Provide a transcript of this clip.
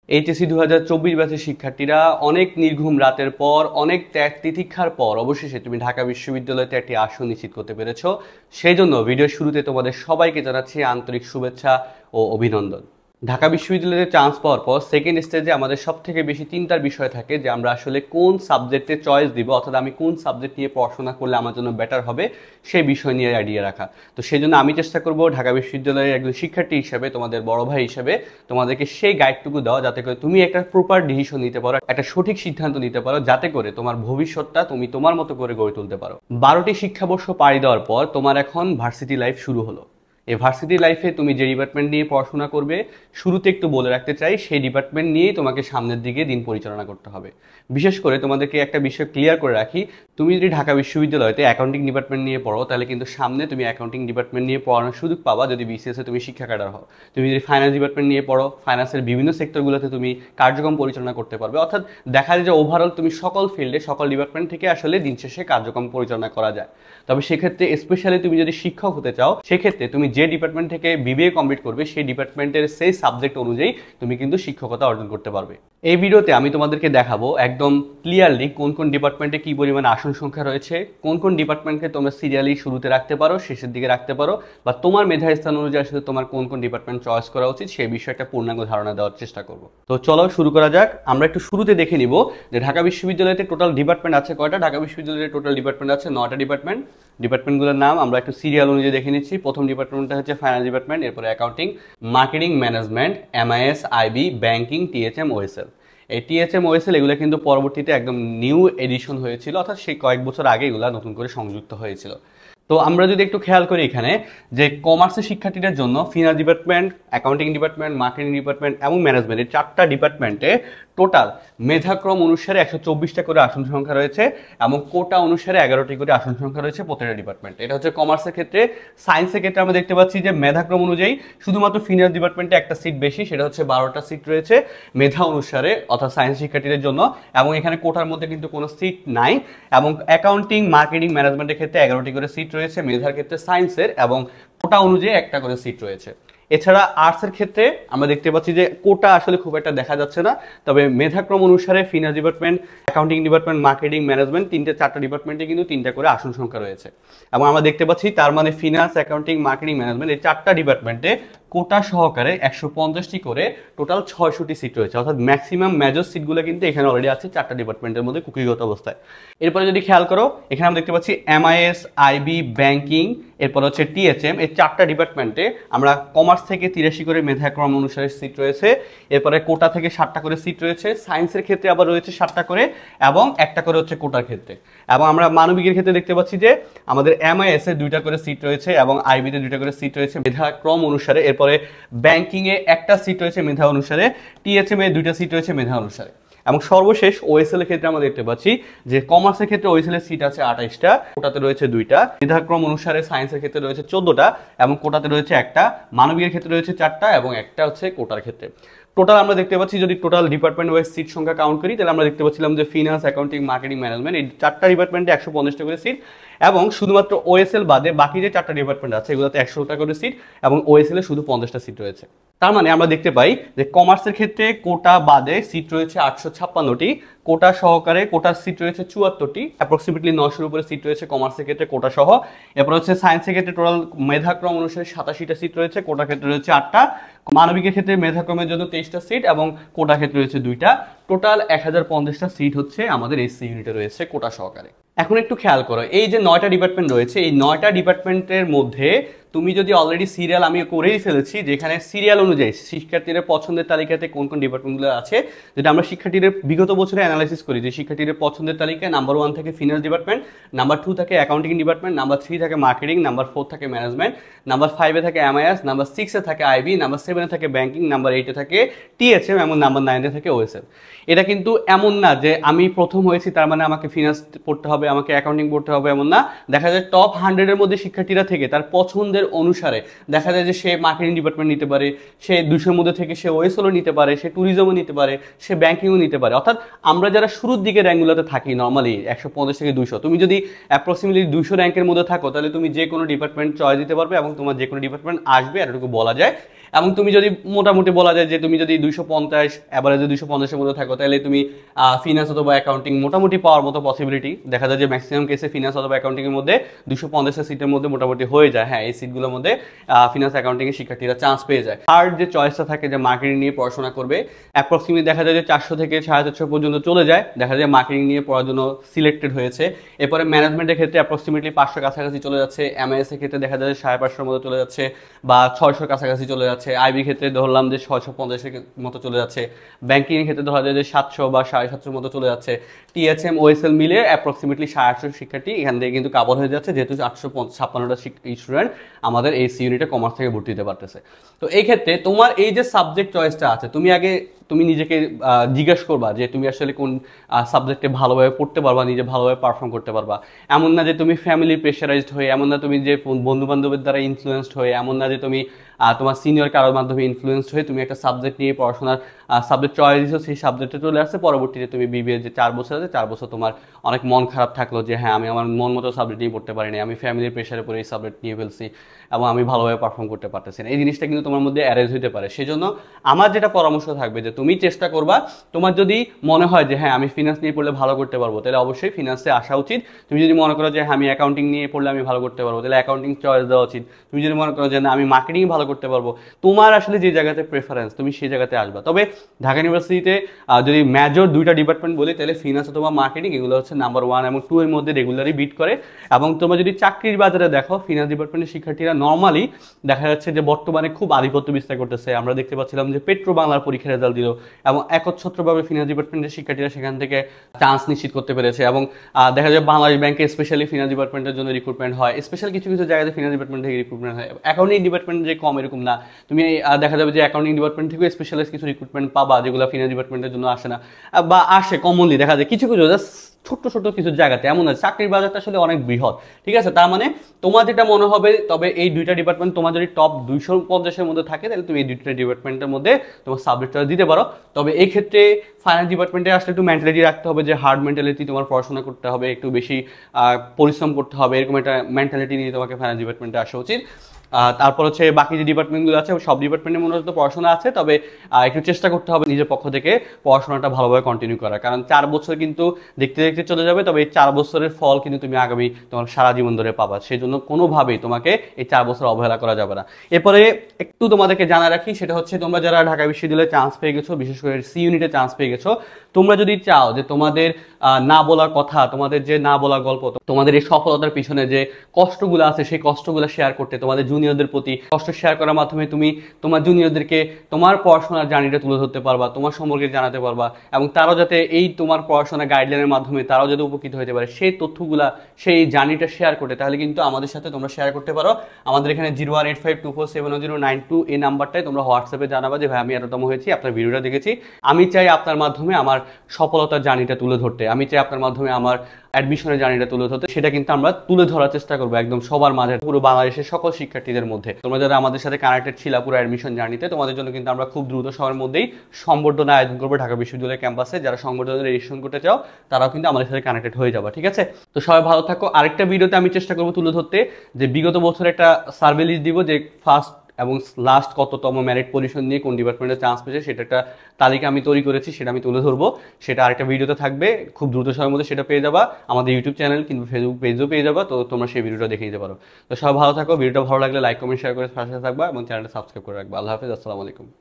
HSC 2024 ব্যাচের শিক্ষার্থীরা অনেক নির্ঘুম রাতের পর, অনেক ত্যাগ তিতিক্ষার পর অবশেষে তুমি ঢাকা বিশ্ববিদ্যালয়তে একটি আসন নিশ্চিত করতে পেরেছো। সেই জন্য ভিডিওর শুরুতে তোমাদের সবাইকে জানাচ্ছি আন্তরিক শুভেচ্ছা ও অভিনন্দন। ঢাকা বিশ্ববিদ্যালয়ে চান্স পাওয়ার পর সেকেন্ড স্টেজে আমাদের সব থেকে বেশি চিন্তার বিষয় থাকে যে আমরা আসলে কোন সাবজেক্টে চয়েস দিব, অর্থাৎ আমি কোন সাবজেক্ট নিয়ে পড়াশোনা করলে আমার জন্য বেটার হবে সেই বিষয় নিয়ে আইডিয়া রাখা। তো সেই জন্য আমি চেষ্টা করব ঢাকা বিশ্ববিদ্যালয়ের একজন শিক্ষার্থী হিসেবে, তোমাদের বড় ভাই হিসেবে তোমাদেরকে সেই গাইডটুকু দেওয়া, যাতে করে তুমি একটা প্রপার ডিসিশন নিতে পারো, একটা সঠিক সিদ্ধান্ত নিতে পারো, যাতে করে তোমার ভবিষ্যৎটা তুমি তোমার মতো করে গড়ে তুলতে পারো। 12টি শিক্ষাবর্ষ পাড়ি দেওয়ার পর তোমার এখন ভার্সিটি লাইফ শুরু হলো। এই ভার্সিটি লাইফে তুমি যে ডিপার্টমেন্ট নিয়ে পড়াশোনা করবে, শুরুতে একটু বলে রাখতে চাই, সেই ডিপার্টমেন্ট নিয়েই তোমাকে সামনের দিকে দিন পরিচালনা করতে হবে। বিশেষ করে তোমাদেরকে একটা বিষয় ক্লিয়ার করে রাখি, তুমি যদি ঢাকা বিশ্ববিদ্যালয়তে অ্যাকাউন্টিং ডিপার্টমেন্ট নিয়ে পড়ো, তাহলে কিন্তু সামনে তুমি অ্যাকাউন্টিং ডিপার্টমেন্ট নিয়ে পড়ানোর সুযোগ পাবা যদি বিসিএসে তুমি শিক্ষা ক্যাডার হও। তুমি যদি ফাইন্যান্স ডিপার্টমেন্ট নিয়ে পড়ো, ফাইন্যান্সের বিভিন্ন সেক্টরগুলোতে তুমি কার্যক্রম পরিচালনা করতে পারবে। অর্থাৎ দেখা যায় যে ওভারঅল তুমি সকল ফিল্ডে, সকল ডিপার্টমেন্ট থেকে আসলে দিন শেষে কার্যক্রম পরিচালনা করা যায়। তবে সেক্ষেত্রে স্পেশালি তুমি যদি শিক্ষক হতে চাও, সেক্ষেত্রে তুমি যে ডিপার্টমেন্ট থেকে বিবিএ কমপ্লিট করবে, সেই ডিপার্টমেন্টের সেই সাবজেক্ট অনুযায়ী তুমি কিন্তু শিক্ষকতা অর্জন করতে পারবে। এই ভিডিওতে আমি তোমাদেরকে দেখাবো একদম ক্লিয়ারলি কোন কোন ডিপার্টমেন্টে কি পরিমাণে আসন সংখ্যা রয়েছে, কোন কোন ডিপার্টমেন্টকে তোমরা সিরিয়ালি শুরুতে রাখতে পারো, শেষের দিকে রাখতে পারো, বা তোমার মেধা স্থান অনুযায়ী আসলে তোমার কোন কোন ডিপার্টমেন্ট চয়েস করা উচিত সেই বিষয়ে একটা পূর্ণাঙ্গ ধারণা দেওয়ার চেষ্টা করব। তো চলো শুরু করা যাক। আমরা একটু শুরুতে দেখে নিব যে ঢাকা বিশ্ববিদ্যালয়তে টোটাল ডিপার্টমেন্ট আছে কয়টা। ঢাকা বিশ্ববিদ্যালয়ের টোটাল ডিপার্টমেন্ট আছে 9টা ডিপার্টমেন্ট। ডিপার্টমেন্টগুলোর নাম আমরা একটু সিরিয়াল অনুযায়ী দেখে নিচ্ছি। প্রথম ডিপার্টমেন্টটা হচ্ছে ফাইন্যান্স ডিপার্টমেন্ট, এরপরে accounting, marketing management, MIS, IB, banking, THM, OSL. এই টিএচএম, ওএসএল এগুলো কিন্তু পরবর্তীতে একদম নিউ এডিশন হয়েছিল, অর্থাৎ সেই কয়েক বছর আগে এগুলো নতুন করে সংযুক্ত হয়েছিল। তো আমরা যদি একটু খেয়াল করি এখানে যে কমার্সের শিক্ষার্থীদের জন্য finance department, accounting department, marketing department এবং ম্যানেজমেন্ট, এই 4টা ডিপার্টমেন্টে টোটাল মেধাক্রম অনুসারে 124টা করে আসন সংখ্যা রয়েছে এবং কোটা অনুসারে 11টি করে আসন সংখ্যা রয়েছে প্রত্যেকটা ডিপার্টমেন্টে। এটা হচ্ছে কমার্সের ক্ষেত্রে। সায়েন্সের ক্ষেত্রে আমরা দেখতে পাচ্ছি যে মেধাক্রম অনুযায়ী শুধুমাত্র ফিনান্স ডিপার্টমেন্টে একটা সিট বেশি, সেটা হচ্ছে 12টা সিট রয়েছে মেধা অনুসারে, অর্থাৎ সায়েন্স শিক্ষার্থীদের জন্য, এবং এখানে কোটার মধ্যে কিন্তু কোনো সিট নাই। এবং অ্যাকাউন্টিং, মার্কেটিং, ম্যানেজমেন্টের ক্ষেত্রে 11টি করে সিট রয়েছে মেধার ক্ষেত্রে সায়েন্সের, এবং কোটা অনুযায়ী একটা করে সিট রয়েছে। এছাড়া আর্টসের ক্ষেত্রে আমরা দেখতে পাচ্ছি যে কোটা আসলে খুব একটা দেখা যাচ্ছে না, তবে মেধাক্রম অনুসারে finance department, accounting department, marketing, management 4টা ডিপার্টমেন্টে কিন্তু 3টা করে আসন সংখ্যা রয়েছে। এবং আমরা দেখতে পাচ্ছি তার মানে ফিনান্স, অ্যাকাউন্টিং, মার্কেটিং, ম্যানেজমেন্ট এই 4টা ডিপার্টমেন্টে কোটা সহকারে 150টি করে টোটাল 600টি সিট রয়েছে, অর্থাৎ ম্যাক্সিমাম মেজর সিটগুলো কিন্তু এখানে অলরেডি আছে 4টা ডিপার্টমেন্টের মধ্যে কুকিগত অবস্থায়। এরপরে যদি খেয়াল করো, এখানে আমরা দেখতে পাচ্ছি এমআইএস, আইবি, ব্যাংকিং, এরপর হচ্ছে টিএচএম, এই 4টা ডিপার্টমেন্টে আমরা কমার্স থেকে 83 করে মেধাক্রম অনুসারে সিট রয়েছে। এরপরে কোটা থেকে 7টা করে সিট রয়েছে, সায়েন্সের ক্ষেত্রে আবার রয়েছে 7টা করে এবং একটা করে হচ্ছে কোটার ক্ষেত্রে। এবং আমরা মানবিকের ক্ষেত্রে দেখতে পাচ্ছি যে আমাদের এমআইএস এ 2টা করে সিট রয়েছে এবং আইবিতে 2টা করে সিট রয়েছে মেধাক্রম অনুসারে। এরপরে ব্যাংকিং এ একটা সিট রয়েছে মেধা অনুসারে, টিএচএম এ 2টা সিট রয়েছে মেধা অনুসারে। এবং সর্বশেষ ওএসএল এর ক্ষেত্রে আমরা দেখতে পাচ্ছি যে কমার্সের ক্ষেত্রে ওএসএল এর সিট আছে 28টা, কোটাতে রয়েছে 2টা, মেধাক্রম অনুসারে সায়েন্সের ক্ষেত্রে রয়েছে 14টা এবং কোটাতে রয়েছে একটা, মানবিকের ক্ষেত্রে রয়েছে 4টা এবং একটা হচ্ছে কোটার ক্ষেত্রে। টোটাল আমরা দেখতে পাচ্ছি যদি টোটাল ডিপার্টমেন্ট ওয়াইজ সিট সংখ্যা কাউন্ট করি, তাহলে আমরা দেখতে পাচ্ছিলাম যে ফিনান্স, অ্যাকাউন্টিং, মার্কেটিং, ম্যানেজমেন্ট এই 4টা ডিপার্টমেন্টে 150টা করে সিট, এবং শুধুমাত্র ওএসএল বাদে বাকি যে 4টা ডিপার্টমেন্ট আছে এগুলোতে 100টা করে সিট এবং ওএসএল এ শুধু 50টা সিট রয়েছে। তার মানে আমরা দেখতে পাই যে কমার্সের ক্ষেত্রে কোটা বাদে সিট রয়েছে 856টি, কোটা সহকারে কোটার সিট রয়েছে 74টি, অ্যাপ্রক্সিমেটলি 900-এর উপরে সিট রয়েছে কমার্সের ক্ষেত্রে কোটা সহ। এরপর হচ্ছে সায়েন্সের ক্ষেত্রে টোটাল মেধাক্রম অনুসারে 87টা সিট রয়েছে, কোটার ক্ষেত্রে রয়েছে 8টা, মানবিকের ক্ষেত্রে মেধাক্রমের জন্য 23টা সিট এবং কোটার ক্ষেত্রে রয়েছে 2টা। টোটাল 1050টা সিট হচ্ছে আমাদের এসসি ইউনিটে রয়েছে কোটা সহকারে। এখন একটু খেয়াল করো, এই যে 9টা ডিপার্টমেন্ট রয়েছে, এই 9টা ডিপার্টমেন্টের মধ্যে তুমি যদি অলরেডি সিরিয়াল আমি করেই ফেলেছি, যেখানে সিরিয়াল অনুযায়ী শিক্ষার্থীদের পছন্দের তালিকাতে কোন কোন ডিপার্টমেন্টগুলো আছে, যেটা আমরা শিক্ষার্থীদের বিগত বছরে অ্যানালাইসিস করি যে শিক্ষার্থীদের পছন্দের তালিকায় নাম্বার 1 থাকে ফিনান্স ডিপার্টমেন্ট, নাম্বার 2 থাকে অ্যাকাউন্টিং ডিপার্টমেন্ট, নাম্বার 3 থাকে মার্কেটিং, নাম্বার 4 থাকে ম্যানেজমেন্ট, নাম্বার 5-এ থাকে এমআইএস, নাম্বার 6-এ থাকে আইবি, নাম্বার 7-এ থাকে ব্যাংকিং, নাম্বার 8-এ থাকে টিএচএম এবং নাম্বার 9-এ থাকে ওএসএল। এটা কিন্তু এমন না যে আমি প্রথম হয়েছি তার মানে আমাকে ফিনান্স পড়তে হবে, আমাকে অ্যাকাউন্টিং পড়তে হবে, এমন না। দেখা যায় টপ 100-এর মধ্যে শিক্ষার্থীরা থেকে তার পছন্দের অনুসারে দেখা যায় যে সে মার্কেটিং ডিপার্টমেন্ট নিতে পারে, সে 200-এর মধ্যে থেকে সে ওএসএলও নিতে পারে, সে ট্যুরিজমও নিতে পারে, সে ব্যাংকিংও নিতে পারে। অর্থাৎ আমরা যারা শুরুর দিকে র্যাঙ্কগুলোতে থাকি নর্মালি 150 থেকে 200, তুমি যদি অ্যাপ্রক্সিমেটলি 200 র্যাঙ্কের মধ্যে থাকো তাহলে তুমি যে কোনো ডিপার্টমেন্ট চয়েস দিতে পারবে এবং তোমার যে কোনো ডিপার্টমেন্ট আসবে, এতটুকু বলা যায়। এবং তুমি যদি মোটামুটি বলা যায় যে তুমি যদি 250 অ্যাভারেজে 250-এর মধ্যে থাকো, তাহলে তুমি ফিনান্স অথবা অ্যাকাউন্টিং মোটামুটি পাওয়ার মতো পসিবিলিটি দেখা যায় যে ম্যাক্সিমাম কেসে ফিনান্স অথবা অ্যাকাউন্টিংয়ের মধ্যে 250 সিটের মধ্যে মোটামুটি হয়ে যায়। হ্যাঁ, এই সিটগুলোর মধ্যে ফিনান্স অ্যাকাউন্টিংয়ের শিক্ষার্থীরা চান্স পেয়ে যায়। আর যে চয়েসটা থাকে যে মার্কেটিং নিয়ে পড়াশোনা করবে, অ্যাপ্রক্সিমেটলি দেখা যায় যে 400 থেকে 450 পর্যন্ত চলে যায়, দেখা যায় মার্কেটিং নিয়ে পড়ার জন্য সিলেক্টেড হয়েছে। এরপরে ম্যানেজমেন্টের ক্ষেত্রে অ্যাপ্রক্সিমেটলি 500 কাছাকাছি চলে যাচ্ছে, এমআইএস এর ক্ষেত্রে দেখা যায় 550-এর মতো চলে যাচ্ছে বা 600 কাছাকাছি চলে যাচ্ছে, আইবির ক্ষেত্রে ধরলাম যে 650-এর মতো চলে যাচ্ছে, ব্যাংকিং এর ক্ষেত্রে ধরা যায় যে 700 বা 750-এর মতো চলে যাচ্ছে। টিএচএম ওএসএল মিলে অ্যাপ্রক্সিমেটলি 850 শিক্ষার্থী এখান থেকে কিন্তু কাভার হয়ে যাচ্ছে, যেহেতু 856টা স্টুডেন্ট আমাদের এই সি ইউনিটে কমার্স থেকে ভর্তি দিতে পারতেছে। তো এই ক্ষেত্রে তোমার এই যে সাবজেক্ট চয়েসটা আছে, তুমি নিজেকে জিজ্ঞেস করবা যে তুমি আসলে কোন সাবজেক্টে ভালোভাবে পড়তে পারবা, নিজে ভালোভাবে পারফর্ম করতে পারবা। এমন না যে তুমি ফ্যামিলি প্রেশারাইজড হয়ে, এমন না তুমি যে বন্ধু বান্ধবের দ্বারা ইনফ্লুয়েসড হয়ে, এমন না যে তুমি তোমার সিনিয়র কারোর মাধ্যমে ইনফ্লুয়েসড হয়ে তুমি একটা সাবজেক্ট নিয়ে পড়াশোনার সাবজেক্ট চয়েস দিচ্ছ, সেই সাবজেক্টে চলে আসছে, পরবর্তীতে তুমি বিবিএ যে 4 বছর আছে 4 বছর তোমার অনেক মন খারাপ থাকলো যে হ্যাঁ আমি আমার মন মতো সাবজেক্ট নিয়ে পড়তে পারিনি, আমি ফ্যামিলির প্রেশারে পড়ে এই সাবজেক্ট নিয়ে ফেলছি এবং আমি ভালোভাবে পারফর্ম করতে পারতেছি না। এই জিনিসটা কিন্তু তোমার মধ্যে অ্যারেজ হতে পারে। সেজন্য আমার যেটা পরামর্শ থাকবে যে তুমি চেষ্টা করবা, তোমার যদি মনে হয় যে হ্যাঁ আমি ফিনান্স নিয়ে পড়লে ভালো করতে পারবো, তাহলে অবশ্যই ফিনান্সে আসা উচিত। তুমি যদি মনে করো যে হ্যাঁ আমি অ্যাকাউন্টিং নিয়ে পড়লে আমি ভালো করতে পারবো, তাহলে অ্যাকাউন্টিং চয়েস দেওয়া উচিত। তুমি যদি মনে করো যে না আমি মার্কেটিং ভালো করতে পারবো, তোমার আসলে যে জায়গাতে প্রেফারেন্স তুমি সেই জায়গাতে আসবা। তবে ঢাকা ইউনিভার্সিটিতে যদি মেজর 2টা ডিপার্টমেন্ট বলি, তাহলে ফিনান্স অথবা মার্কেটিং এগুলো হচ্ছে নাম্বার 1 এবং 2 এর মধ্যে রেগুলারই বিট করে। এবং তোমরা যদি চাকরির বাজারে দেখো, ফিনান্স ডিপার্টমেন্টের শিক্ষার্থীরা নর্মালি দেখা যাচ্ছে যে বর্তমানে খুব আধিপত্য বিস্তার করতেছে। আমরা দেখতে পাচ্ছিলাম যে পেট্রো বাংলার পরীক্ষা রেজাল্ট দিল এবং একচ্ছত্রভাবে ফিনান্স ডিপার্টমেন্টের শিক্ষার্থীরা সেখান থেকে চান্স নিশ্চিত করতে পেরেছে। এবং দেখা যায় বাংলাদেশ ব্যাংকে স্পেশালি ফিনান্স ডিপার্টমেন্টের জন্য রিক্রুটমেন্ট হয়, স্পেশাল কিছু কিছু জায়গাতে ফিনান্স ডিপার্টমেন্ট থেকে রিক্রুটমেন্ট হয়। অ্যাকাউন্টিং ডিপার্টমেন্ট যে কম এরকম না, তুমি দেখা যাবে যে অ্যাকাউন্টিং ডিপার্টমেন্ট থেকে স্পেশালাইজ কিছু রিক্রুটমেন্ট পাবা যেগুলো ফিনান্স ডিপার্টমেন্টের জন্য আসে না, বা আসে কমনলি দেখা যায় কিছু কিছু জাস্ট ছোট্ট ছোট্ট কিছু জায়গাতে। এমন না, চাকরির বাজারটা আসলে অনেক বৃহৎ, ঠিক আছে? তার মানে তোমার যেটা মনে হবে, তবে এই 2টা ডিপার্টমেন্ট তোমার যদি টপ 250-এর মধ্যে থাকে, তাহলে তুমি এই 2টা ডিপার্টমেন্টের মধ্যে তোমার সাবজেক্টটা দিতে পারো। তবে এই ক্ষেত্রে ফাইন্যান্স ডিপার্টমেন্টে আসলে একটু মেন্টালিটি রাখতে হবে যে হার্ড মেন্টালিটি, তোমার পড়াশোনা করতে হবে, একটু বেশি পরিশ্রম করতে হবে, এরকম একটা মেন্টালিটি নিয়ে তোমাকে ফাইন্যান্স ডিপার্টমেন্টে আসা উচিত। তারপর হচ্ছে বাকি যে ডিপার্টমেন্টগুলো আছে সব ডিপার্টমেন্টের মূলত পড়াশোনা আছে, তবে একটু চেষ্টা করতে হবে নিজের পক্ষ থেকে পড়াশোনাটা ভালোভাবে কন্টিনিউ করার। কারণ 4 বছর কিন্তু দেখতে দেখতে চলে যাবে, তবে এই 4 বছরের ফল কিন্তু তুমি আগামী তোমার সারা জীবন ধরে পাবা। সেই জন্য কোনোভাবেই তোমাকে এই 4 বছর অবহেলা করা যাবে না। এরপরে একটু তোমাদেরকে জানা রাখি, সেটা হচ্ছে তোমরা যারা ঢাকা বিশ্ববিদ্যালয়ে চান্স পেয়ে গেছো, বিশেষ করে সি ইউনিটে চান্স পেয়ে গেছো, তোমরা যদি চাও যে তোমাদের না বলা কথা, তোমাদের যে না বলা গল্প, তোমাদের এই সফলতার পিছনে যে কষ্টগুলো আছে সেই কষ্টগুলো শেয়ার করতে, তোমাদের জুনিয়রদের প্রতি কষ্ট শেয়ার করার মাধ্যমে তুমি তোমার জুনিয়রদেরকে তোমার পড়াশোনার জার্নিটা তুলে ধরতে পারবা, তোমার সম্পর্কে জানাতে পারবা, এবং তারাও যাতে এই তোমার পড়াশোনার গাইডলাইনের মাধ্যমে তারাও যাতে উপকৃত হতে পারে, সেই তথ্যগুলা সেই জার্নিটা শেয়ার করতে, তাহলে কিন্তু আমাদের সাথে তোমরা শেয়ার করতে পারো। আমাদের এখানে 01852470092 এই নাম্বারটাই তোমরা হোয়াটসঅ্যাপে জানাবা যে ভাই আমি এততম হয়েছি, আপনার ভিডিওটা দেখেছি, আমি চাই আপনার মাধ্যমে আমার সফলতার জার্নিটা তুলে ধরতে, আমি চাই আপনার মাধ্যমে আমার অ্যাডমিশনের জার্নিটা তুলে ধরতে। সেটা কিন্তু আমরা তুলে ধরার চেষ্টা করবো একদম সবার মাঝে, পুরো বাংলাদেশের সকল শিক্ষার্থীদের মধ্যে। তোমরা যারা আমাদের সাথে কানেক্টেড ছিল পুরো অ্যাডমিশন জার্নিতে, তোমাদের জন্য কিন্তু আমরা খুব দ্রুত সময়ের মধ্যেই সংবর্ধনা আয়োজন করবো ঢাকা বিশ্ববিদ্যালয় ক্যাম্পাসে। যারা সংবর্ধনা রেজিস্ট্রেশন করতে চাও তারাও কিন্তু আমাদের সাথে কানেক্টেড হয়ে যাবে, ঠিক আছে? তো সবাই ভালো থাকো। আরেকটা ভিডিওতে আমি চেষ্টা করবো তুলে ধরতে যে বিগত বছর একটা সার্ভে লিস্ট দিব যে ফার্স্ট এবং লাস্ট কততম মেরিট পজিশন নিয়ে কোন ডিপার্টমেন্টে চান্স পেয়েছে, সেটা একটা তালিকা আমি তৈরি করেছি, সেটা আমি তুলে ধরবো। সেটা আরেকটা ভিডিওতে থাকবে, খুব দ্রুত সময়ের মধ্যে সেটা পেয়ে যাবা। আমাদের ইউটিউব চ্যানেল কিন্তু ফেসবুক পেজও পেয়ে যাবা, তো তোমরা সেই ভিডিওটা দেখে নিতে পারো। তো সবাই ভালো থাকো, ভিডিওটা ভালো লাগলে লাইক কমেন্ট শেয়ার করে পাশে থাকবা এবং চ্যানেলটা সাবস্ক্রাইব করে রাখবা। আল্লাহ হাফেজ, আসসালামু আলাইকুম।